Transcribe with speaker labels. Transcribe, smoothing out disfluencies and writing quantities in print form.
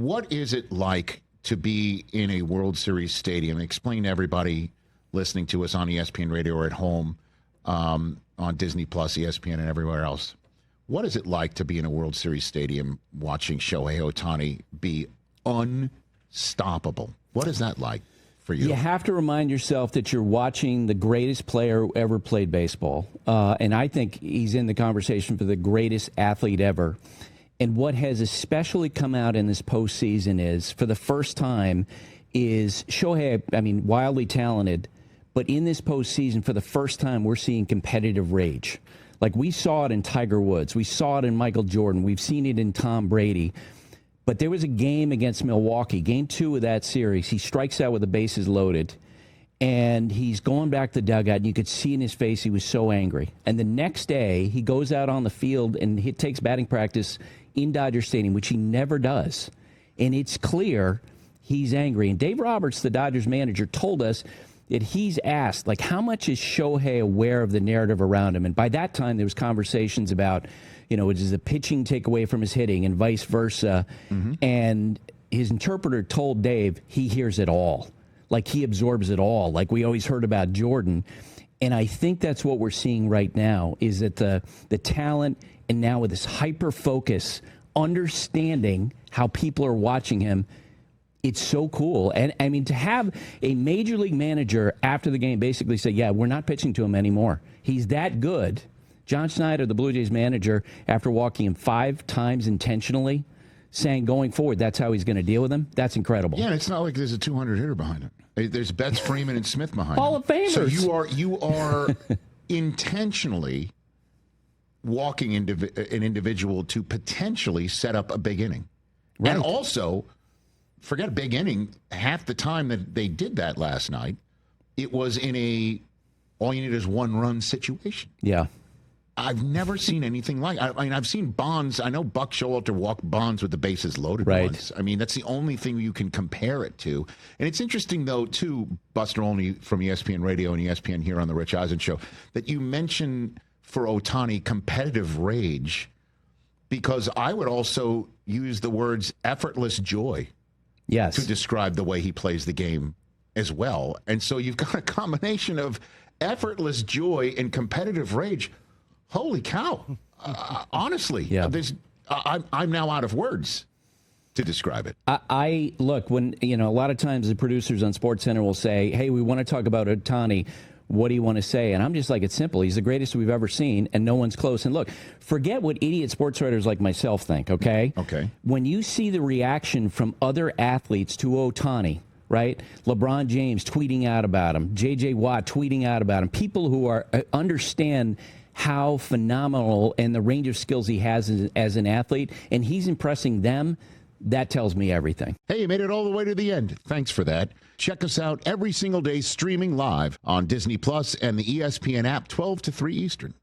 Speaker 1: what is it like to be in a World Series stadium? Explain to everybody listening to us on ESPN Radio or at home on Disney Plus, ESPN, and everywhere else. What is it like to be in a World Series stadium watching Shohei Ohtani be unstoppable? What is that like for you?
Speaker 2: You have to remind yourself that you're watching the greatest player who ever played baseball. And I think he's in the conversation for the greatest athlete ever. And what has especially come out in this postseason is, for the first time, is Shohei, wildly talented, but in this postseason, for the first time, we're seeing competitive rage. Like, we saw it in Tiger Woods. We saw it in Michael Jordan. We've seen it in Tom Brady. But there was a game against Milwaukee, game 2 of that series. He strikes out with the bases loaded, and he's going back to the dugout, and you could see in his face he was so angry. And the next day, he goes out on the field and he takes batting practice in Dodger Stadium, which he never does. And it's clear he's angry. And Dave Roberts, the Dodgers manager, told us that he's asked, like, how much is Shohei aware of the narrative around him? And by that time, there was conversations about, does the pitching take away from his hitting and vice versa? Mm-hmm. And his interpreter told Dave he hears it all. Like, he absorbs it all, like we always heard about Jordan. And I think that's what we're seeing right now, is that the talent, and now with this hyper-focus, understanding how people are watching him, it's so cool. And, to have a major league manager after the game basically say, yeah, we're not pitching to him anymore. He's that good. John Schneider, the Blue Jays manager, after walking him 5 times intentionally, saying going forward, that's how he's going to deal with him. That's incredible.
Speaker 1: Yeah, it's not like there's a 200 hitter behind him. There's Betts, Freeman, and Smith behind him.
Speaker 2: Hall of Famers.
Speaker 1: So you are intentionally walking an individual to potentially set up a big inning. Right. And also, forget a big inning, half the time that they did that last night, it was in all you need is 1-run situation.
Speaker 2: Yeah.
Speaker 1: I've never seen anything like it. I've seen Bonds. I know Buck Showalter walked Bonds with the bases loaded once. That's the only thing you can compare it to. And it's interesting, though, too, Buster Olney from ESPN Radio and ESPN here on the Rich Eisen Show, that you mention for Ohtani competitive rage, because I would also use the words effortless joy to describe the way he plays the game as well. And so you've got a combination of effortless joy and competitive rage. Holy cow. Honestly, I'm now out of words to describe it.
Speaker 2: I look, when, a lot of times the producers on SportsCenter will say, hey, we want to talk about Ohtani. What do you want to say? And I'm just like, it's simple. He's the greatest we've ever seen, and no one's close. And look, forget what idiot sports writers like myself think, okay?
Speaker 1: Okay.
Speaker 2: When you see the reaction from other athletes to Ohtani, right? LeBron James tweeting out about him, J.J. Watt tweeting out about him, people who understand how phenomenal and the range of skills he has as an athlete, and he's impressing them, that tells me everything.
Speaker 1: Hey, you made it all the way to the end. Thanks for that. Check us out every single day streaming live on Disney Plus and the ESPN app, 12 to 3 Eastern.